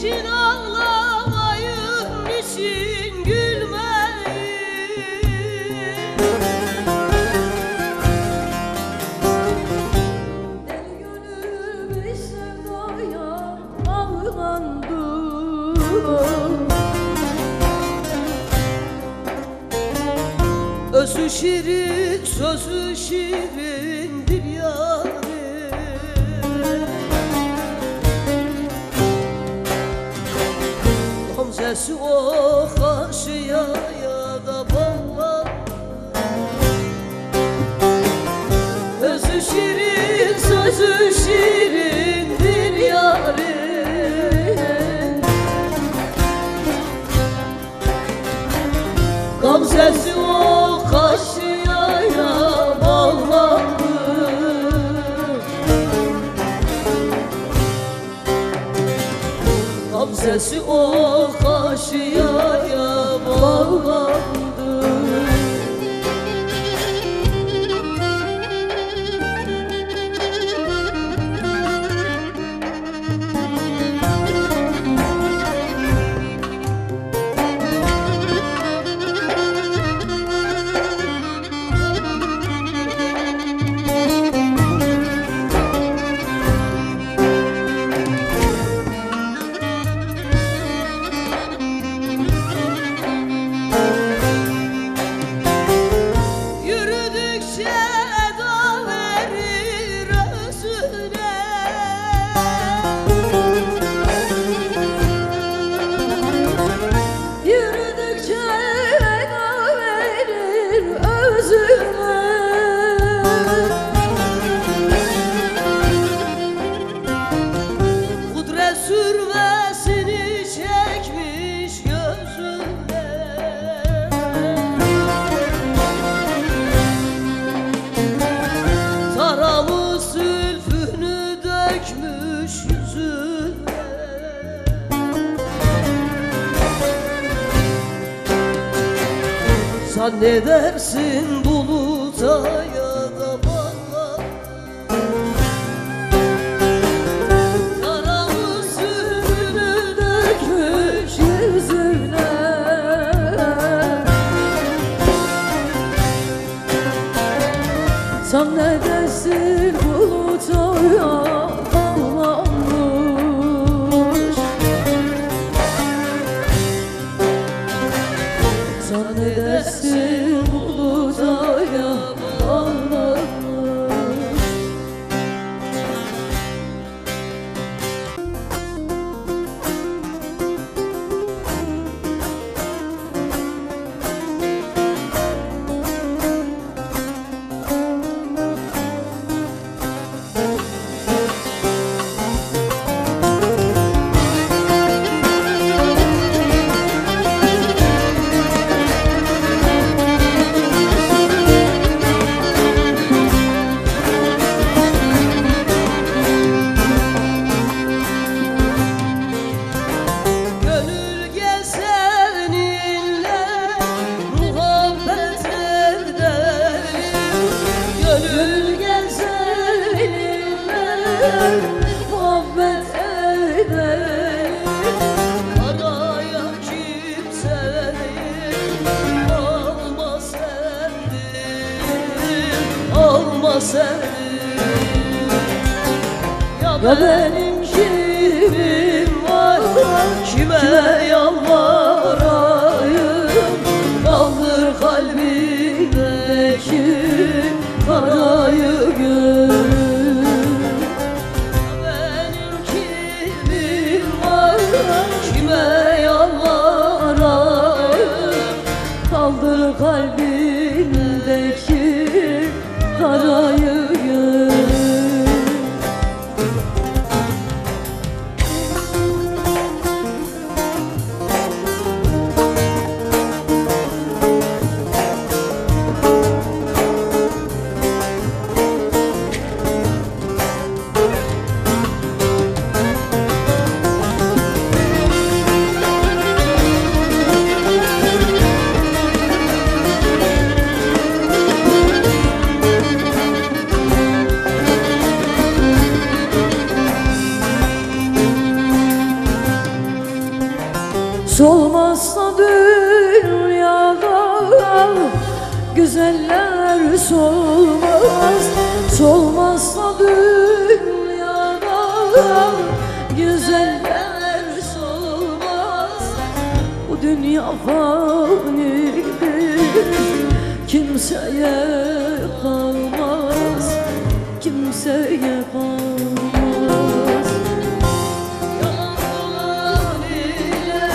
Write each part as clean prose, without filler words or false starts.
Niçin ağlamayım, niçin gülmeyim? Deli gönül bir sevdaya bağlandı. Özü şirin, sözü şirindir yarim. Gamzesi o karşıya ya da bağlar. Özü şirin, sözü şirindir yarim. Gamzesi o karşıya ya bağlandı. Gamzesi o karşıya ya bağlandı. Yürüdükçe eda verir özüne. Yürüdükçe eda verir özüne. Kudret sürmesini çekmiş gözüne. Taramı zülfünü dökmüş yüzüne. Zannedersin buluta ya da bana. Taramı zülfünü dökmüş Yüzüne sen ne dersin buluta bağlanmış. Sen ne dersin buluta bağlanmış. Gönül gezeninle muhabbet edelim. Gönül gezeninle Muhabbet edelim. araya kimseyi alma sendim, alma sendim. Ya benim kimim var, kime yalvarayım? Kaldır kalbindeki karayı gönül. Benim kimim var, kime yalvarayım? Kaldır kalbindeki karayı gör. güzeller solmaz. Solmazsa dünyada güzeller solmaz. Bu dünya fanidir, kimseye kalmaz, kimseye kalmaz. Yalan ile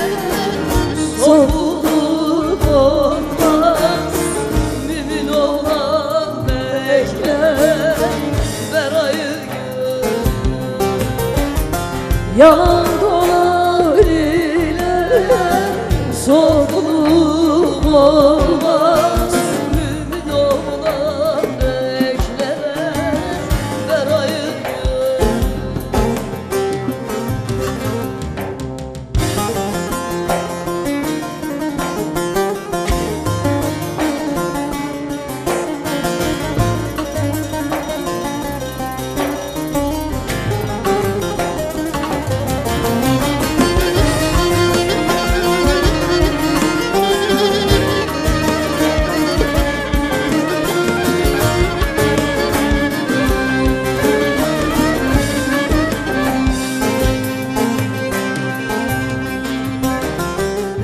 sorulur olmaz. Mümin olan bekler verayı gör. Yalan dolan ile sorumluluk olmaz. Mümin olan bekler verayı gör.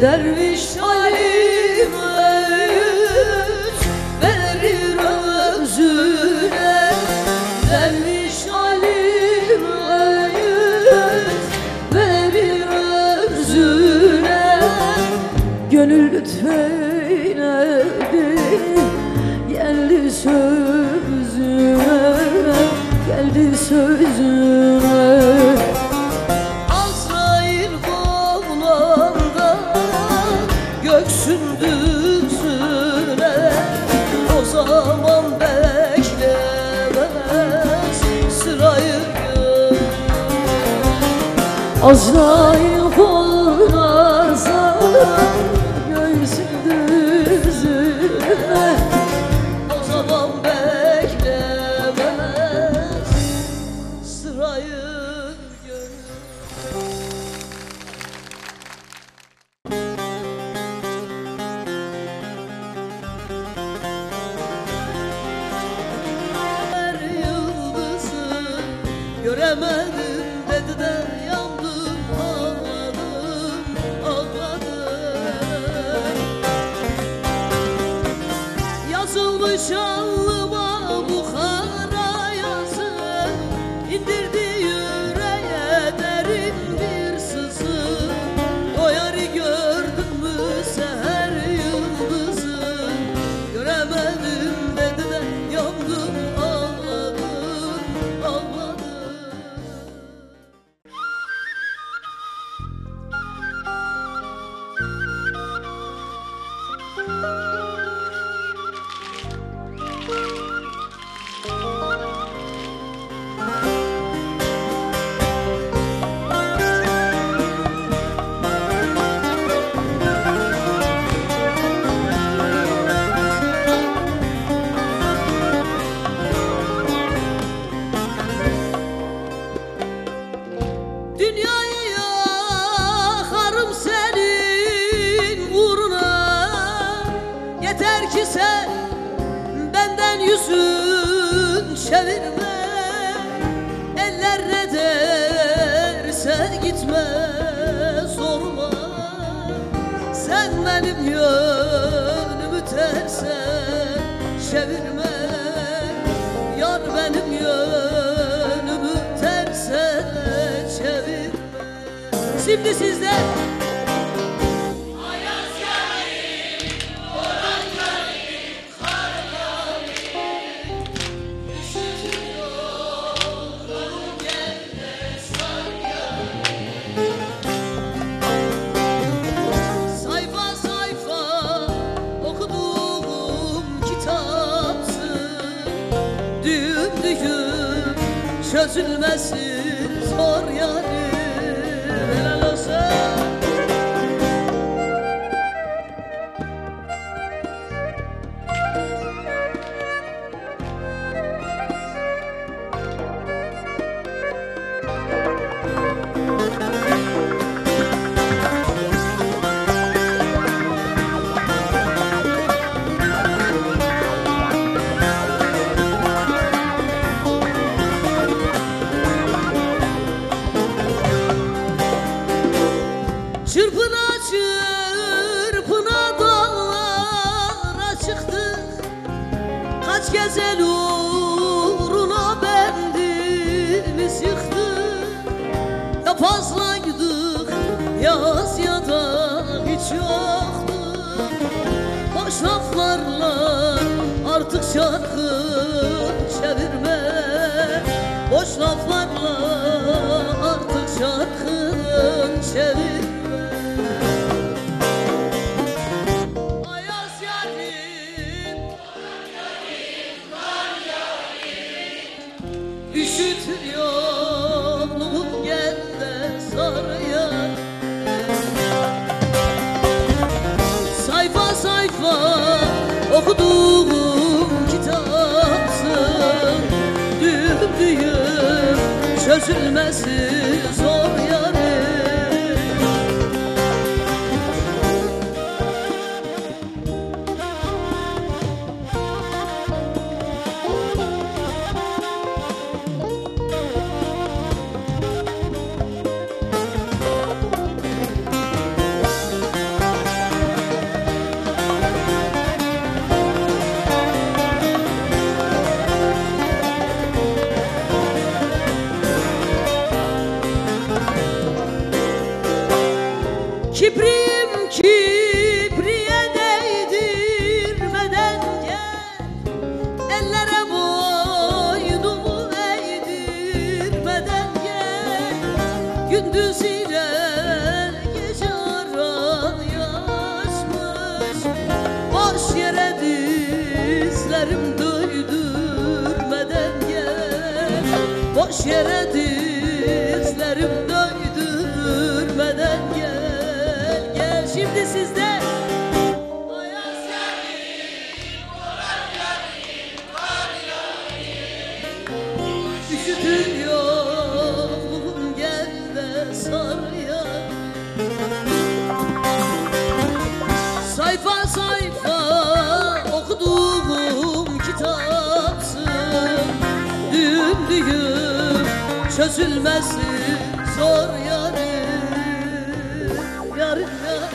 Derviş alim öğüt verir özüne. Derviş alim öğüt verir özüne. Gönül lütfeyledi, geldi sözüne, geldi sözüne. Azrail konanda göksündür süre. O zaman beklemez sırayı gör. Azrail konarsa göğsün düzüne. O zaman beklemez sırayı gör. Her yıldızı göremedim dedi de yandım, ağladım, ağladım. Yazılmış alnıma bu kara yazı, indirdi yüreğe derin bir sızı. O yarı gördün mü seher yıldızı, göremedim dedi de yandım, ağladım, ağladım. Dünyayı yakarım senin uğruna. Yeter ki sen benden yüzün çevirme. Eller ne derse gitme zorla. Sen benim yönümü terse çevirme. Yar benim yönümü terse çevirme. Şimdi sizde sayfa sayfa okuduğum kitapsın. Düğüm düğüm çözülmesi zor yani. Helal olsun. yaz ya da hiç yoktu. Boş laflarla artık şarkı çevirme. Boş laflarla artık şarkı çevirme. Ayaz yarim, kar yarim, üşütür yokluğum, gel de sar yar. Sayfa sayfa okuduğum kitapsın, dümdüğüm çözülmesi zor yarim. Kipriyim kipriye değdirmeden gel, ellere boynumu eğdirmeden gel. Gündüz ile gece araya açmış, boş yere dizlerim döydürmeden gel. Boş yere dizlerim döydürmeden gel. Şimdi sizde Ayaz yarim, kar yarim, kar yarim, üşütür yokluğum, gel de sar yar. Sayfa sayfa okuduğum kitapsın, dümdüğüm çözülmesi zor yarim. Yarim yarim.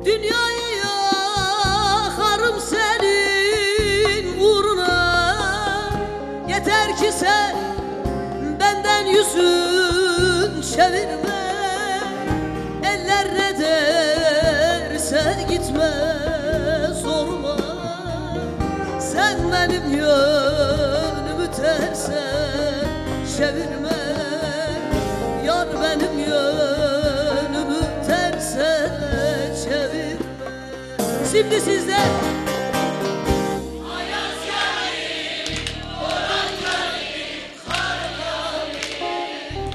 Dünyayı yakarım senin uğruna, yeter ki sen benden yüzün çevirme. Eller ne derse gitme zorla, sen benim yönümü terse çevirme. Yar benim yönümü terse çevirme. Şimdi sizde Ayaz yarim, kar yarim, kar yarim,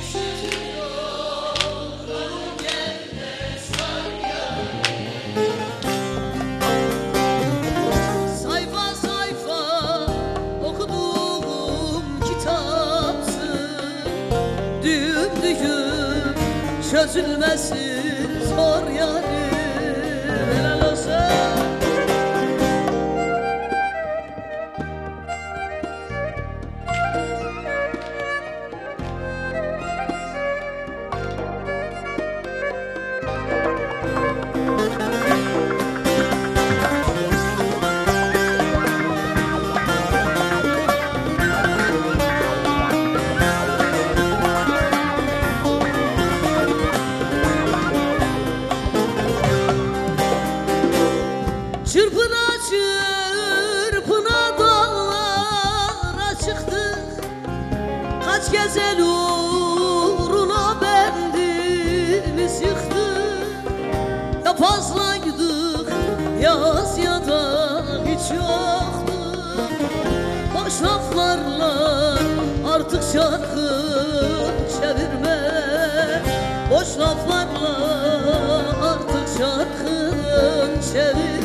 üşütür yokluğum, gel de sar yar. Sayfa sayfa okuduğum kitapsın, dümdüğüm çözülmesi zor yarim. Helal olsun. Çırpına çırpına dağlara çıktık, kaç kez el uğruna bendimiz yıktık. Ya fazlaydık yaz ya da hiç yoktu. Boş laflarla artık şarkı çevirme. Boş laflarla artık şarkı çevirme.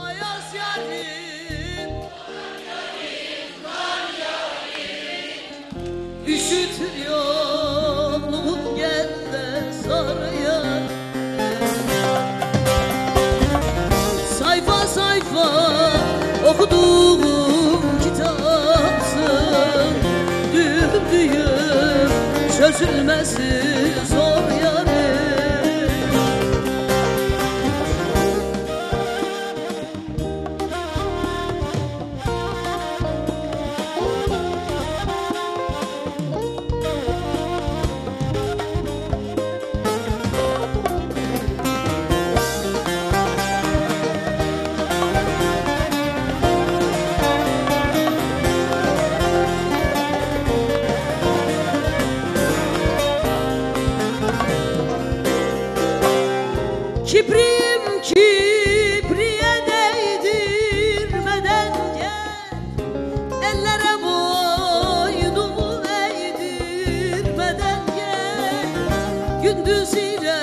Ayaz yarim, kar yarim, kar yarim, okuduğum kitapsın. Dümdüğüm çözülmesi zor yarim. Kibrim kibriye değdirmeden gel, ellere boynumu eğdirmeden gel. Gündüz ile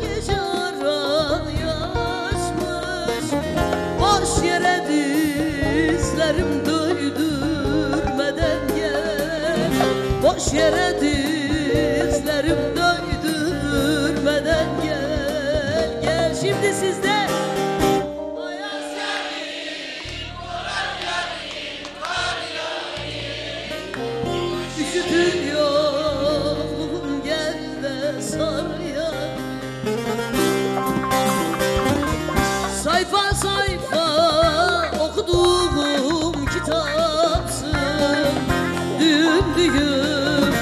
gece araya açmış, boş yere dizlerim döydürmeden gel. Boş yere dizlerim döydürmeden gel. Şimdi sizde Ayaz yarim, Orhan yarim, kar yarim. Üşütür yokluğum, gel de sar yarim. Sayfa sayfa okuduğum kitapsın. Dümdüğüm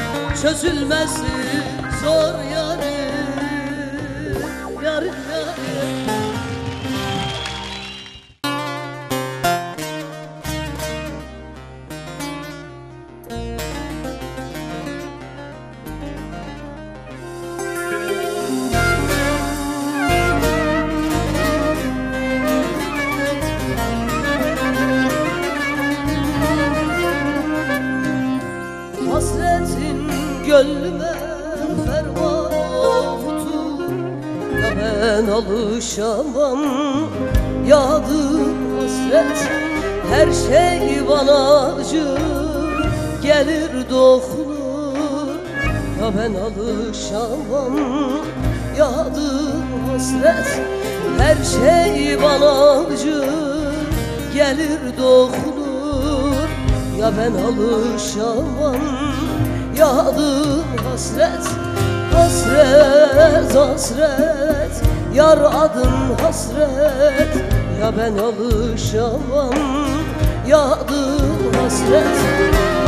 çözülmesi zor yarim. Yarim yarim. Hasretin gönlüme ferman oldu, ya ben alışamam. Yağdı hasret, her şey bana acı gelir dokunur, ya ben alışamam. Yağdı hasret, her şey bana acı gelir dokunur, ya ben alışamam. Yağdı hasret, hasret, hasret, yar adın hasret, ya ben alışamam. Yağdı hasret,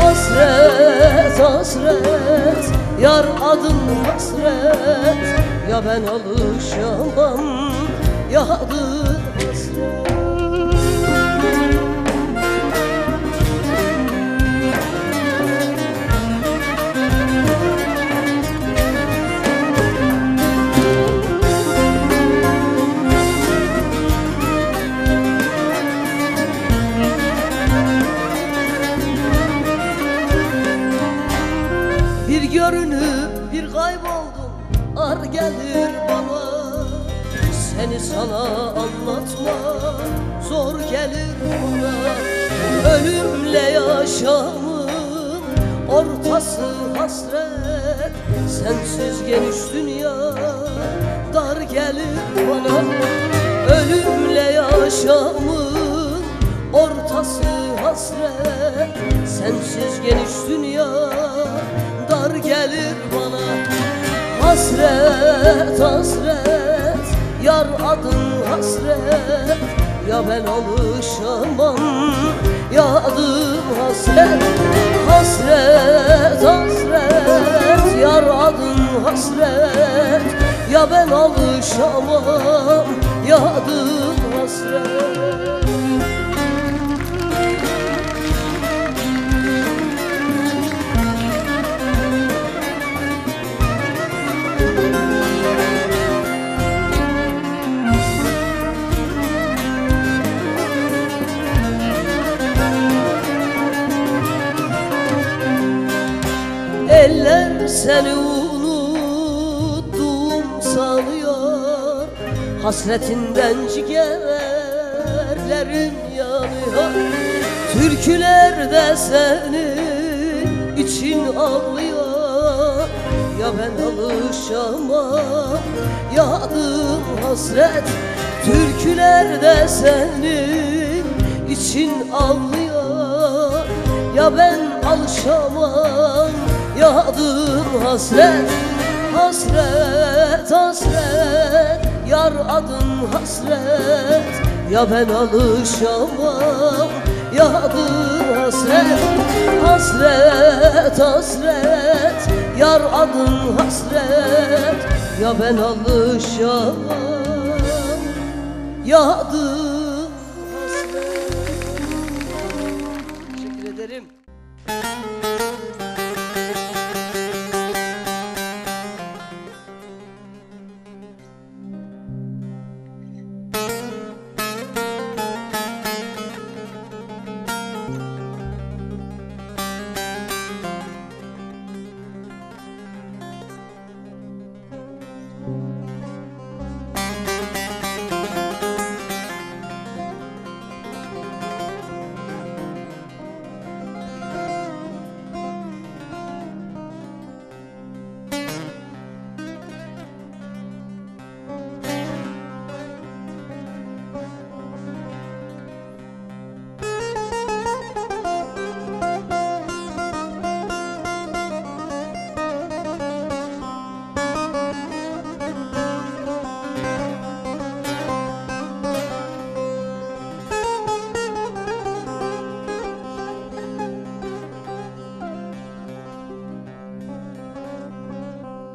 hasret, hasret, yar adın hasret, ya ben alışamam. Yağdı hasret. Bir görünüp bir kayboldum, ar gelir bana. Seni sana anlatma, zor gelir bana. Ölümle yaşamın ortası hasret, sensiz geniş dünya dar gelir bana. Ölümle yaşamın ortası hasret, sensiz geniş dünya dar gelir bana. Hasret, hasret, yar adın hasret, ya ben alışamam. Yağdım hasret, hasret, hasret, yar adın hasret, ya ben alışamam. Yağdım hasret. Eller seni unuttum sanıyor, hasretinden ciğerlerim yanıyor. Türküler de senin için ağlıyor, ya ben alışamam. Yağdım hasret, türkülerde senin için ağlıyor, ya ben alışamam. Yağdım hasret, hasret, hasret, yar adın hasret, ya ben alışamam. Yağdım hasret, hasret, hasret, yar adın hasret, ya ben alışamam. Yağdım hasret. Teşekkür ederim.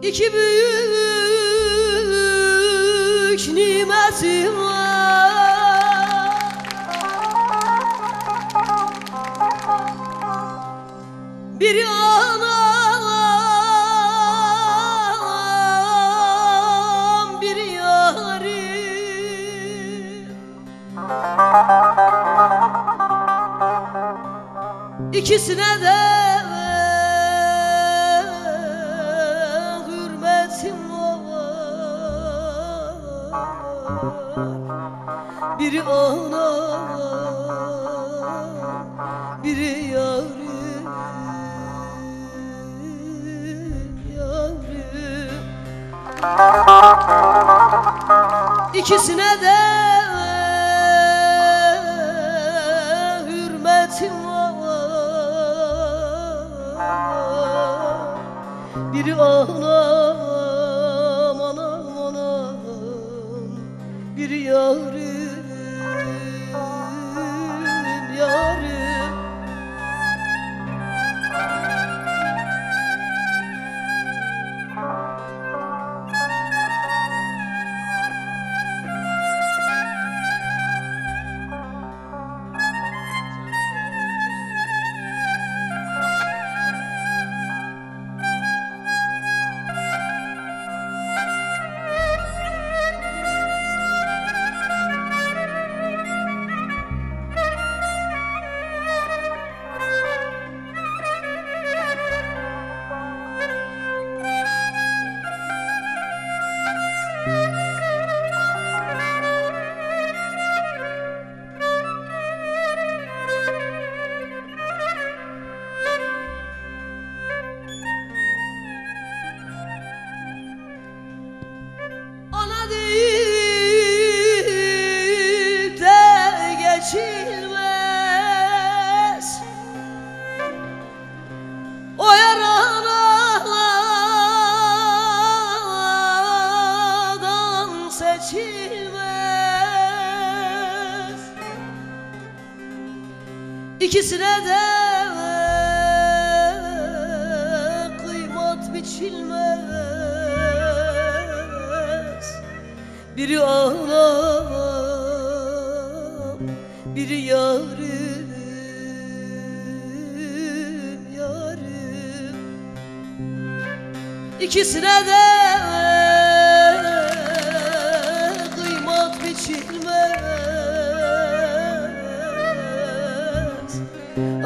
İki büyük nimetim var, biri anam, biri yarim. İkisine de biri anam, biri yarim, yarim. İkisine de hürmetim var, biri anam, anam, anam, biri yarim, yarim. Ana değil de geçilmez, o yaralardan seçilmez. İkisine de kıymat biçilmez. Biri anam, biri yarim, yarim. İkisine de kıymat biçilmez.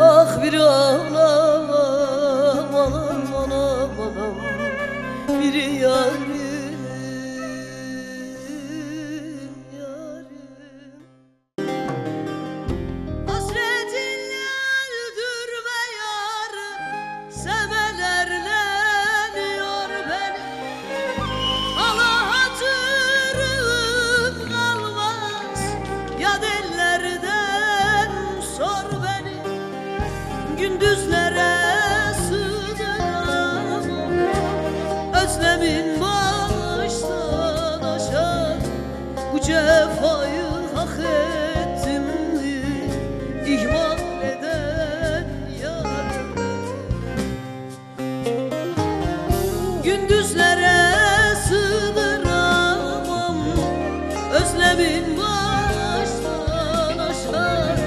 Ah biri anam, anam, anam, anam, biri yarim. Semelerle yar gündüzlere sığdıramam. Özlemin baştan aşar, bu cefayı hak ettim mi? İhmal eden yar. Gündüzlere sığdıramam, özlemin baştan aşar,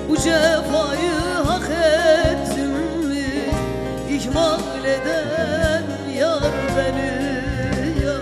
bu cefayı hak ettim mi? İhmal eden yar beni yar.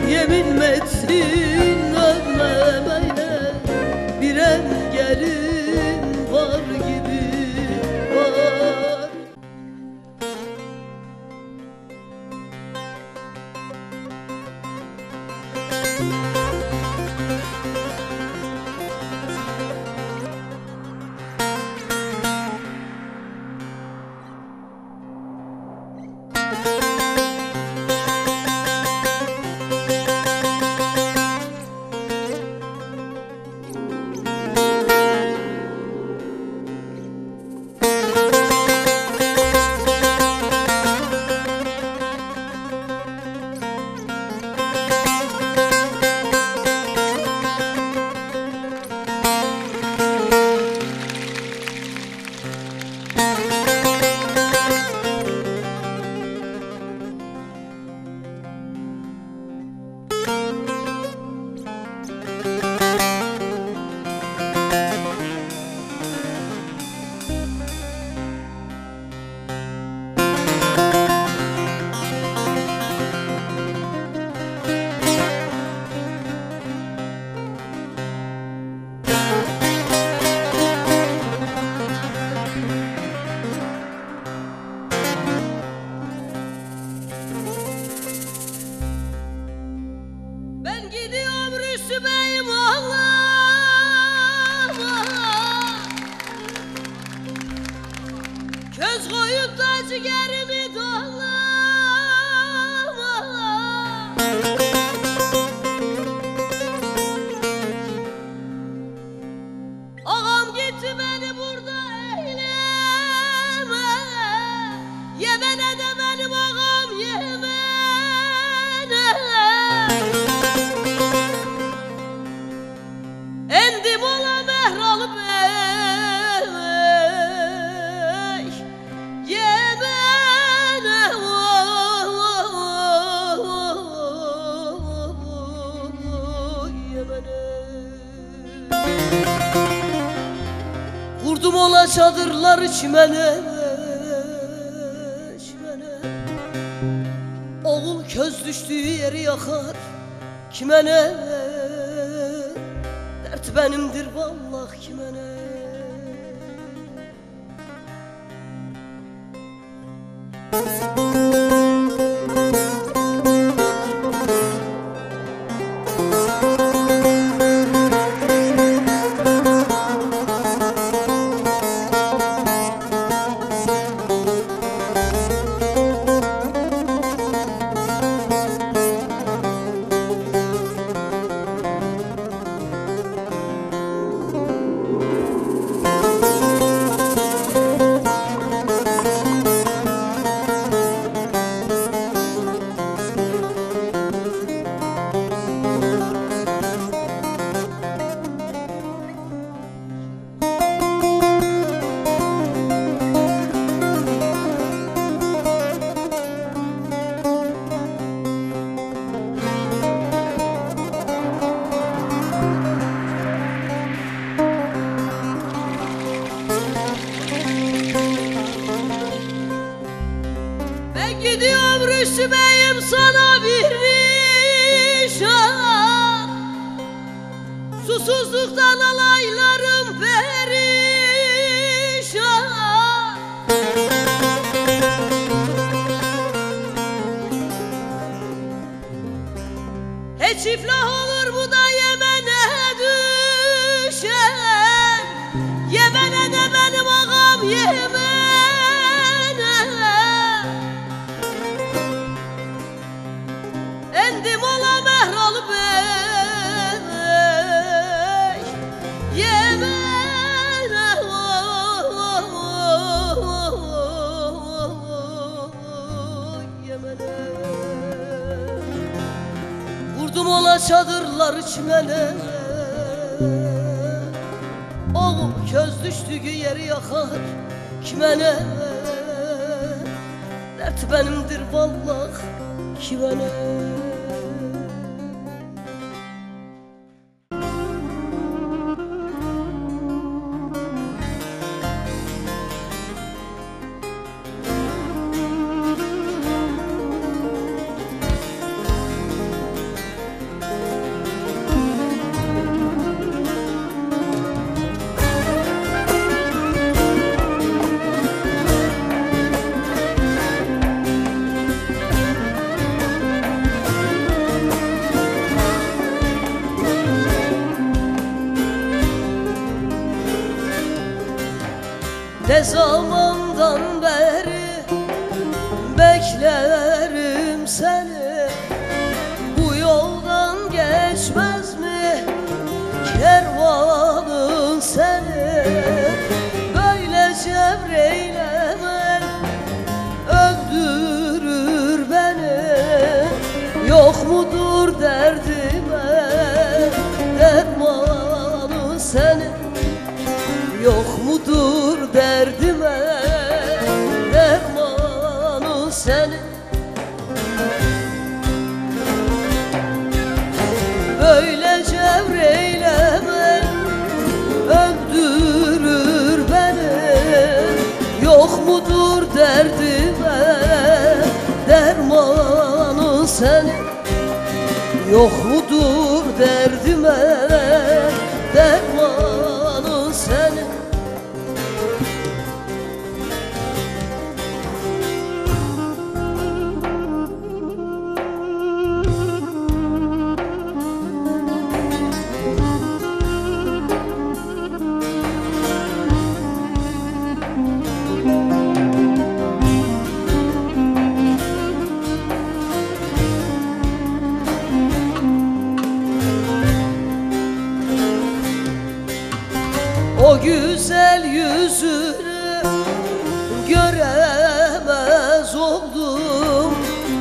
Yemin etsin ölmemeye, bir engelin var gibi var. Ben gidiyorum Rüsümeyim Allah, köz koyup da ciğerimi dolla. Ağam gitti beni burada eyleme, Yemen'e de benim ağam Yemen'e. Endim ola Mehralı Bey Yemen'e, Yemen'e. Kurdum ola çadırlar çimene, çimene. Oğul köz düştüğü yeri yakar kime ne? Dert benimdir vallahi kime ne? Gidiyorum Rüsümeyim sana bir nişan, susuzluktan alaylarım perişan. çadırlar çimene, oğul köz düştüğü yeri yakar kime ne? Dert benimdir vallah kime ne? Ne zamandan beri beklerim seni, bu yoldan geçmez mi kervanın seni? Böyle cevreylemen öldürür beni, yok mudur derdime dermanın seni? Yok mudur derdime dermanın senin? Böyle cevreylemen öldürür beni, yok mudur derdime dermanın senin? Yok mudur derdime dermanın senin? O güzel yüzünü göremez oldum,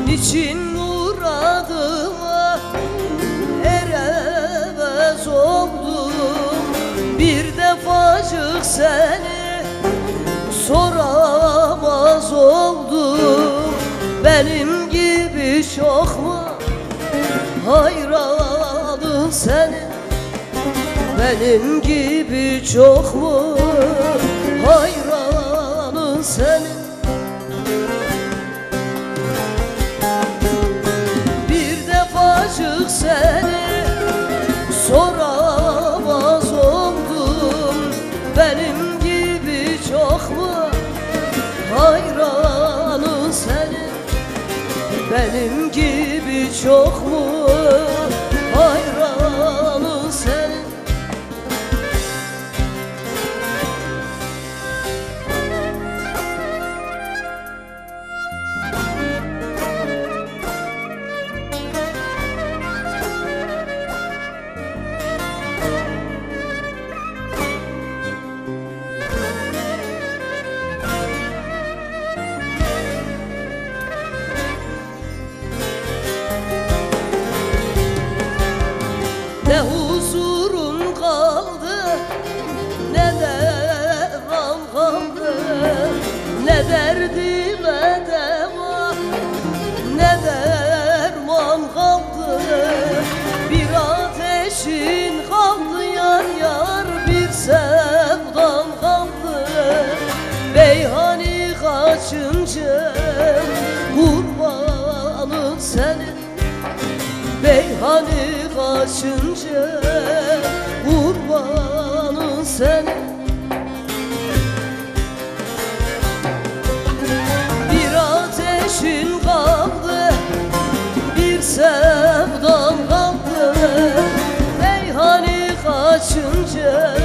niçin muradıma eremez oldum? Bir defacık seni soramaz oldum, benim gibi çok mu hayranın senin? Benim gibi çok mu hayranın senin? Bir defacık seni soramaz oldum, benim gibi çok mu hayranın senin? Benim gibi çok mu hayranın senin? Ne huzurun kaldı, ne devam kaldı, ne derdime deva, ne derman kaldı. Bir ateşin kaldı yar yar, bir sevdan kaldı. Beyhani kaçınca kurbanın senin, Beyhani kaçınca kurbanın senin. Bir ateşin kaldı, bir sevdan kaldı. Beyhani kaçınca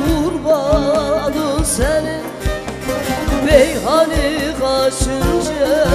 kurbanın senin, Beyhani kaçınca